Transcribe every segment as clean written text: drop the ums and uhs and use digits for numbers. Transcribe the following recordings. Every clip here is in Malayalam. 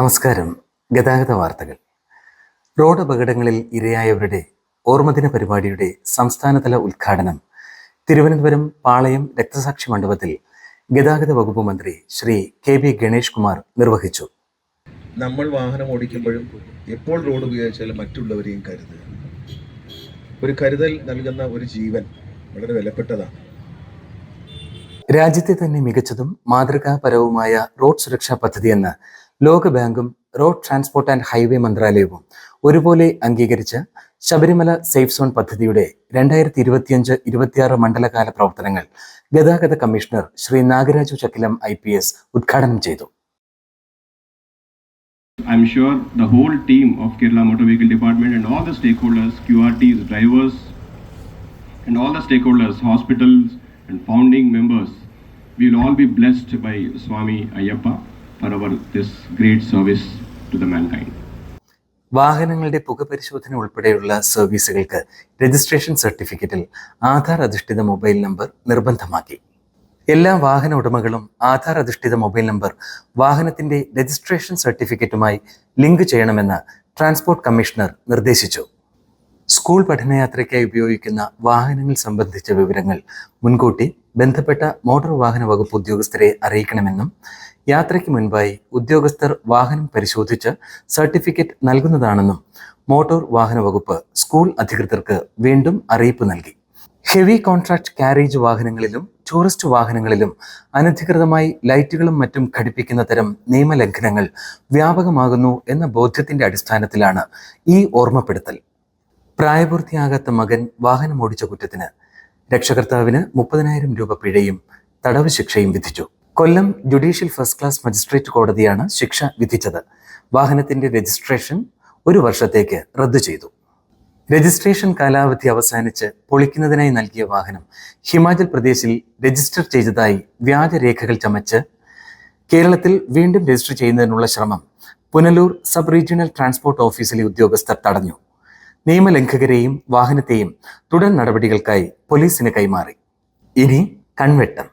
നമസ്കാരം. ഗതാഗത വാർത്തകൾ. റോഡ് അപകടങ്ങളിൽ ഇരയായവരുടെ ഓർമ്മദിന പരിപാടിയുടെ സംസ്ഥാനതല ഉദ്ഘാടനം തിരുവനന്തപുരം പാളയം രക്തസാക്ഷി മണ്ഡപത്തിൽ ഗതാഗത വകുപ്പ് മന്ത്രി ശ്രീ കെ.ബി. ഗണേഷ് കുമാർ നിർവഹിച്ചു. നമ്മൾ വാഹനം ഓടിക്കുമ്പോഴും എപ്പോൾ റോഡ് ഉപയോഗിച്ചാലും മറ്റുള്ളവരെയും കരുതുക. ഒരു കരുതൽ നൽകുന്ന ഒരു ജീവൻ വളരെ വിലപ്പെട്ടതാണ്. രാജ്യത്തെ തന്നെ മികച്ചതും മാതൃകാപരവുമായ റോഡ് സുരക്ഷാ പദ്ധതിയെന്ന് ലോകബാങ്കും റോഡ് ട്രാൻസ്പോർട്ട് ആൻഡ് ഹൈവേ മന്ത്രാലയവും ഒരുപോലെ അംഗീകരിച്ച ശബരിമല സേഫ് സോൺ പദ്ധതിയുടെ 2025-26 മണ്ഡലകാല പ്രവർത്തനങ്ങൾ ഗതാഗത കമ്മീഷണർ ശ്രീ നാഗരാജു ചക്കിലം IPS ഉദ്ഘാടനം ചെയ്തു. I'm sure the whole team of Kerala Motor Vehicle Department and all the stakeholders, QRTs, drivers and all the stakeholders, hospitals and founding members, we will all be blessed by Swami Ayyappa for our this great service to the mankind. വാഹനങ്ങളുടെ പുകപരിശോധന ഉൾപ്പെടെയുള്ള സർവീസുകൾക്ക് രജിസ്ട്രേഷൻ സർട്ടിഫിക്കറ്റിൽ ആധാർ അധിഷ്ഠിത മൊബൈൽ നമ്പർ നിർബന്ധമാക്കി. എല്ലാ വാഹന ഉടമകളും ആധാർ അധിഷ്ഠിത മൊബൈൽ നമ്പർ വാഹനത്തിന്റെ രജിസ്ട്രേഷൻ സർട്ടിഫിക്കറ്റുമായി ലിങ്ക് ചെയ്യണമെന്ന് ട്രാൻസ്പോർട്ട് കമ്മീഷണർ നിർദ്ദേശിച്ചു. സ്കൂൾ പഠനയാത്രയ്ക്കായി ഉപയോഗിക്കുന്ന വാഹനങ്ങൾ സംബന്ധിച്ച വിവരങ്ങൾ മുൻകൂട്ടി ബന്ധപ്പെട്ട മോട്ടോർ വാഹന വകുപ്പ് ഉദ്യോഗസ്ഥരെ അറിയിക്കണമെന്നും യാത്രയ്ക്ക് മുൻപായി ഉദ്യോഗസ്ഥർ വാഹനം പരിശോധിച്ച് സർട്ടിഫിക്കറ്റ് നൽകുന്നതാണെന്നും മോട്ടോർ വാഹന വകുപ്പ് സ്കൂൾ അധികൃതർക്ക് വീണ്ടും അറിയിപ്പ് നൽകി. ഹെവി കോൺട്രാക്ട് കാരേജ് വാഹനങ്ങളിലും ടൂറിസ്റ്റ് വാഹനങ്ങളിലും അനധികൃതമായി ലൈറ്റുകളും മറ്റും ഘടിപ്പിക്കുന്ന തരം നിയമലംഘനങ്ങൾ വ്യാപകമാകുന്നു എന്ന ബോധ്യത്തിന്റെ അടിസ്ഥാനത്തിലാണ് ഈ ഓർമ്മപ്പെടുത്തൽ. പ്രായപൂർത്തിയാകാത്ത മകൻ വാഹനം ഓടിച്ച കുറ്റത്തിന് രക്ഷകർത്താവിന് 30,000 രൂപ പിഴയും തടവ് ശിക്ഷയും വിധിച്ചു. കൊല്ലം ജുഡീഷ്യൽ ഫസ്റ്റ് ക്ലാസ് മജിസ്ട്രേറ്റ് കോടതിയാണ് ശിക്ഷ വിധിച്ചത്. വാഹനത്തിന്റെ രജിസ്ട്രേഷൻ 1 വർഷത്തേക്ക് റദ്ദു ചെയ്തു. രജിസ്ട്രേഷൻ കാലാവധി അവസാനിച്ച് പൊളിക്കുന്നതിനായി നൽകിയ വാഹനം ഹിമാചൽ പ്രദേശിൽ രജിസ്റ്റർ ചെയ്തതായി വ്യാജരേഖകൾ ചമച്ച് കേരളത്തിൽ വീണ്ടും രജിസ്റ്റർ ചെയ്യുന്നതിനുള്ള ശ്രമം പുനലൂർ സബ് റീജിയണൽ ട്രാൻസ്പോർട്ട് ഓഫീസിലെ ഉദ്യോഗസ്ഥർ തടഞ്ഞു. നിയമലംഘകരെയും വാഹനത്തെയും തുടർ നടപടികൾക്കായി പോലീസിന് കൈമാറി. ഇനി കൺവെട്ടം.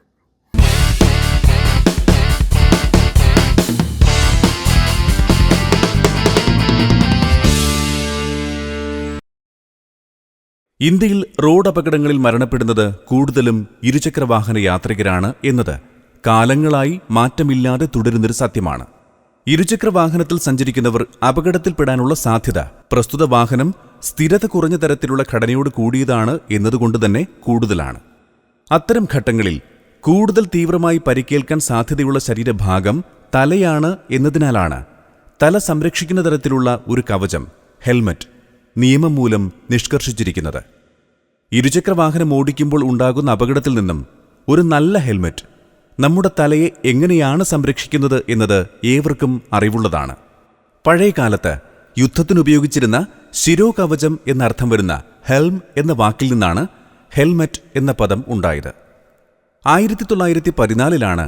ഇന്ത്യയിൽ റോഡ് അപകടങ്ങളിൽ മരണപ്പെടുന്നത് കൂടുതലും ഇരുചക്രവാഹന യാത്രികരാണ് എന്നത് കാലങ്ങളായി മാറ്റമില്ലാതെ തുടരുന്നൊരു സത്യമാണ്. ഇരുചക്രവാഹനത്തിൽ സഞ്ചരിക്കുന്നവർ അപകടത്തിൽപ്പെടാനുള്ള സാധ്യത പ്രസ്തുത വാഹനം സ്ഥിരത കുറഞ്ഞ തരത്തിലുള്ള ഘടനയോട് കൂടിയതാണ് എന്നതുകൊണ്ട് തന്നെ കൂടുതലാണ്. അത്തരം ഘട്ടങ്ങളിൽ കൂടുതൽ തീവ്രമായി പരിക്കേൽക്കാൻ സാധ്യതയുള്ള ശരീരഭാഗം തലയാണ് എന്നതിനാലാണ് തല സംരക്ഷിക്കുന്ന തരത്തിലുള്ള ഒരു കവചം, ഹെൽമറ്റ്, നിയമം മൂലം നിഷ്കർഷിച്ചിരിക്കുന്നത്. ഇരുചക്രവാഹനം ഓടിക്കുമ്പോൾ ഉണ്ടാകുന്ന അപകടത്തിൽ നിന്നും ഒരു നല്ല ഹെൽമറ്റ് നമ്മുടെ തലയെ എങ്ങനെയാണ് സംരക്ഷിക്കുന്നത് എന്നത് ഏവർക്കും അറിവുള്ളതാണ്. പഴയ കാലത്ത് യുദ്ധത്തിനുപയോഗിച്ചിരുന്ന ശിരോകവചം എന്നർത്ഥം വരുന്ന ഹെൽം എന്ന വാക്കിൽ നിന്നാണ് ഹെൽമറ്റ് എന്ന പദം ഉണ്ടായത്. 1914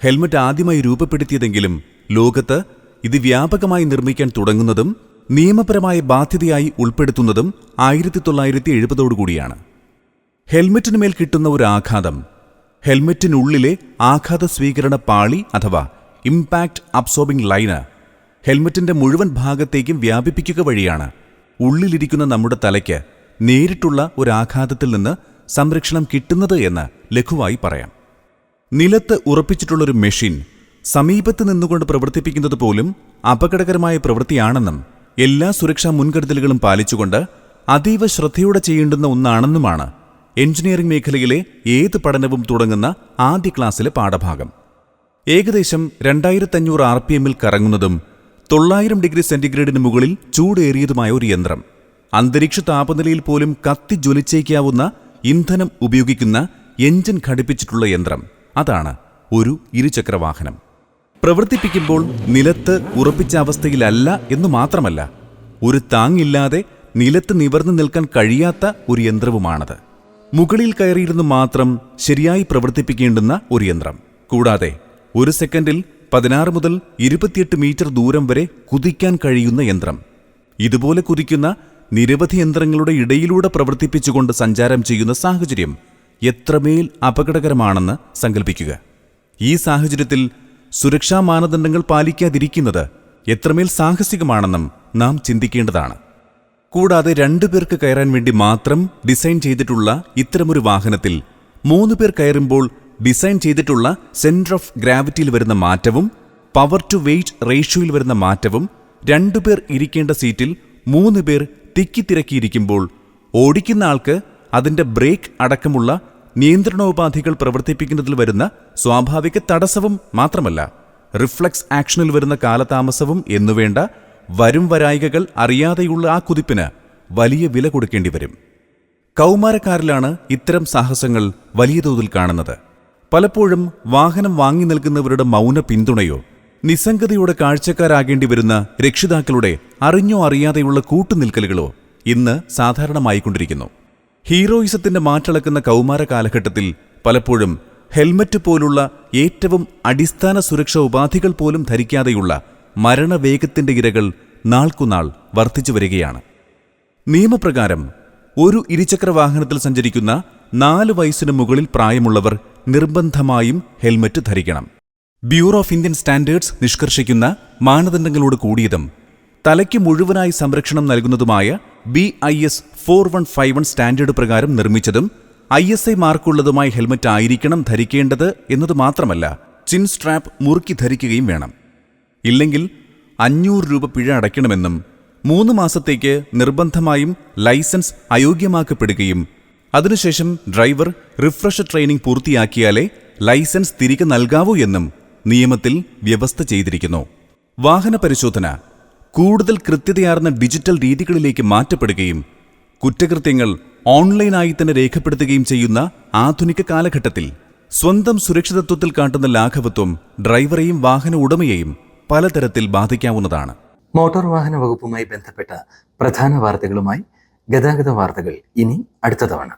ഹെൽമറ്റ് ആദ്യമായി രൂപപ്പെടുത്തിയതെങ്കിലും ലോകത്ത് ഇത് വ്യാപകമായി നിർമ്മിക്കാൻ തുടങ്ങുന്നതും നിയമപരമായ ബാധ്യതയായി ഉൾപ്പെടുത്തുന്നതും 1970 ഹെൽമറ്റിനുമേൽ കിട്ടുന്ന ഒരു ആഘാതം ഹെൽമറ്റിനുള്ളിലെ ആഘാത സ്വീകരണ പാളി അഥവാ ഇംപാക്ട് അബ്സോർബിംഗ് ലൈന് ഹെൽമറ്റിന്റെ മുഴുവൻ ഭാഗത്തേക്കും വ്യാപിപ്പിക്കുക വഴിയാണ് ഉള്ളിലിരിക്കുന്ന നമ്മുടെ തലയ്ക്ക് നേരിട്ടുള്ള ഒരു ആഘാതത്തിൽ നിന്ന് സംരക്ഷണം കിട്ടുന്നത് എന്ന് ലഘുവായി പറയാം. നിലത്ത് ഉറപ്പിച്ചിട്ടുള്ളൊരു മെഷീൻ സമീപത്ത് നിന്നുകൊണ്ട് പ്രവർത്തിപ്പിക്കുന്നത് പോലും അപകടകരമായ പ്രവൃത്തിയാണെന്നും എല്ലാ സുരക്ഷാ മുൻകരുതലുകളും പാലിച്ചുകൊണ്ട് അതീവ ശ്രദ്ധയോടെ ചെയ്യേണ്ടുന്ന ഒന്നാണെന്നുമാണ് എഞ്ചിനീയറിംഗ് മേഖലയിലെ ഏത് പഠനവും തുടങ്ങുന്ന ആദ്യ ക്ലാസ്സിലെ പാഠഭാഗം. ഏകദേശം 2500 RPM കറങ്ങുന്നതും 900 ഡിഗ്രി സെന്റിഗ്രേഡിന് മുകളിൽ ചൂടേറിയതുമായ ഒരു യന്ത്രം, അന്തരീക്ഷ താപനിലയിൽ പോലും കത്തി ജ്വലിച്ചേക്കാവുന്ന ഇന്ധനം ഉപയോഗിക്കുന്ന എഞ്ചിൻ ഘടിപ്പിച്ചിട്ടുള്ള യന്ത്രം, അതാണ് ഒരു ഇരുചക്രവാഹനം. പ്രവർത്തിപ്പിക്കുമ്പോൾ നിലത്ത് ഉറപ്പിച്ച അവസ്ഥയിലല്ല എന്നു മാത്രമല്ല, ഒരു താങ്ങില്ലാതെ നിലത്ത് നിവർന്നു നിൽക്കാൻ കഴിയാത്ത ഒരു യന്ത്രവുമാണത്. മുകളിൽ കയറിയിരുന്ന് മാത്രം ശരിയായി പ്രവർത്തിപ്പിക്കേണ്ടുന്ന ഒരു യന്ത്രം. കൂടാതെ 1 സെക്കൻഡിൽ 16 മുതൽ 28 മീറ്റർ ദൂരം വരെ കുതിക്കാൻ കഴിയുന്ന യന്ത്രം. ഇതുപോലെ കുതിക്കുന്ന നിരവധി യന്ത്രങ്ങളുടെ ഇടയിലൂടെ പ്രവർത്തിപ്പിച്ചുകൊണ്ട് സഞ്ചാരം ചെയ്യുന്ന സാഹചര്യം എത്രമേൽ അപകടകരമാണെന്ന് സങ്കല്പിക്കുക. ഈ സാഹചര്യത്തിൽ സുരക്ഷാ മാനദണ്ഡങ്ങൾ പാലിക്കാതിരിക്കുന്നത് എത്രമേൽ സാഹസികമാണെന്നും നാം ചിന്തിക്കേണ്ടതാണ്. കൂടാതെ 2 പേർക്ക് കയറാൻ വേണ്ടി മാത്രം ഡിസൈൻ ചെയ്തിട്ടുള്ള ഇത്തരമൊരു വാഹനത്തിൽ 3 പേർ കയറുമ്പോൾ ഡിസൈൻ ചെയ്തിട്ടുള്ള സെന്റർ ഓഫ് ഗ്രാവിറ്റിയിൽ വരുന്ന മാറ്റവും പവർ ടു വെയിറ്റ് റേഷ്യോയിൽ വരുന്ന മാറ്റവും 2 പേർ ഇരിക്കേണ്ട സീറ്റിൽ 3 പേർ തിക്കിത്തിരക്കിയിരിക്കുമ്പോൾ ഓടിക്കുന്ന ആൾക്ക് അതിൻ്റെ ബ്രേക്ക് അടക്കമുള്ള നിയന്ത്രണോപാധികൾ പ്രവർത്തിപ്പിക്കുന്നതിൽ വരുന്ന സ്വാഭാവിക തടസ്സവും മാത്രമല്ല, റിഫ്ലക്സ് ആക്ഷനിൽ വരുന്ന കാലതാമസവും എന്നുവേണ്ട വരും വരായികകൾ അറിയാതെയുള്ള ആ കുതിപ്പിന് വലിയ വില കൊടുക്കേണ്ടി വരും. കൗമാരക്കാരിലാണ് ഇത്തരം സാഹസങ്ങൾ വലിയ തോതിൽ കാണുന്നത്. പലപ്പോഴും വാഹനം വാങ്ങി നൽകുന്നവരുടെ മൗന പിന്തുണയോ നിസ്സംഗതയോടെ കാഴ്ചക്കാരാകേണ്ടി വരുന്ന രക്ഷിതാക്കളുടെ അറിഞ്ഞോ അറിയാതെയുള്ള കൂട്ടുനിൽക്കലുകളോ ഇന്ന് സാധാരണമായിക്കൊണ്ടിരിക്കുന്നു. ഹീറോയിസത്തിന്റെ മാറ്റളക്കുന്ന കൗമാര കാലഘട്ടത്തിൽ പലപ്പോഴും ഹെൽമറ്റ് പോലുള്ള ഏറ്റവും അടിസ്ഥാന സുരക്ഷാ ഉപാധികൾ പോലും ധരിക്കാതെയുള്ള മരണവേഗത്തിന്റെ ഇരകൾ നാൾക്കുനാൾ വർദ്ധിച്ചു വരികയാണ്. നിയമപ്രകാരം ഒരു ഇരുചക്ര വാഹനത്തിൽ സഞ്ചരിക്കുന്ന 4 വയസ്സിന് മുകളിൽ പ്രായമുള്ളവർ നിർബന്ധമായും ഹെൽമറ്റ് ധരിക്കണം. ബ്യൂറോ ഓഫ് ഇന്ത്യൻ സ്റ്റാൻഡേർഡ്സ് നിഷ്കർഷിക്കുന്ന മാനദണ്ഡങ്ങളോട് കൂടിയതും തലയ്ക്ക് മുഴുവനായി സംരക്ഷണം നൽകുന്നതുമായ BIS 4151 സ്റ്റാൻഡേർഡ് പ്രകാരം നിർമ്മിച്ചതും ISI മാർക്കുള്ളതുമായ ഹെൽമറ്റ് ആയിരിക്കണം ധരിക്കേണ്ടത് എന്നത് മാത്രമല്ല, ചിൻ സ്ട്രാപ്പ് മുറുക്കി ധരിക്കുകയും വേണം. ഇല്ലെങ്കിൽ 500 രൂപ പിഴ അടയ്ക്കണമെന്നും 3 മാസത്തേക്ക് നിർബന്ധമായും ലൈസൻസ് അയോഗ്യമാക്കപ്പെടുകയും അതിനുശേഷം ഡ്രൈവർ റിഫ്രഷർ ട്രെയിനിംഗ് പൂർത്തിയാക്കിയാലേ ലൈസൻസ് തിരികെ നൽകാവൂ എന്നും നിയമത്തിൽ വ്യവസ്ഥ ചെയ്തിരിക്കുന്നു. വാഹന പരിശോധന കൂടുതൽ കൃത്യതയാർന്ന ഡിജിറ്റൽ രീതികളിലേക്ക് മാറ്റപ്പെടുകയും കുറ്റകൃത്യങ്ങൾ ഓൺലൈനായി തന്നെ രേഖപ്പെടുത്തുകയും ചെയ്യുന്ന ആധുനിക കാലഘട്ടത്തിൽ സ്വന്തം സുരക്ഷിതത്വത്തിൽ കാട്ടുന്ന ലാഘവത്വം ഡ്രൈവറെയും വാഹന ഉടമയെയും പലതരത്തിൽ ബാധിക്കാവുന്നതാണ്. മോട്ടോർ വാഹന വകുപ്പുമായി ബന്ധപ്പെട്ട പ്രധാന വാർത്തകളുമായി ഗതാഗത വാർത്തകൾ ഇനി അടുത്ത തവണ.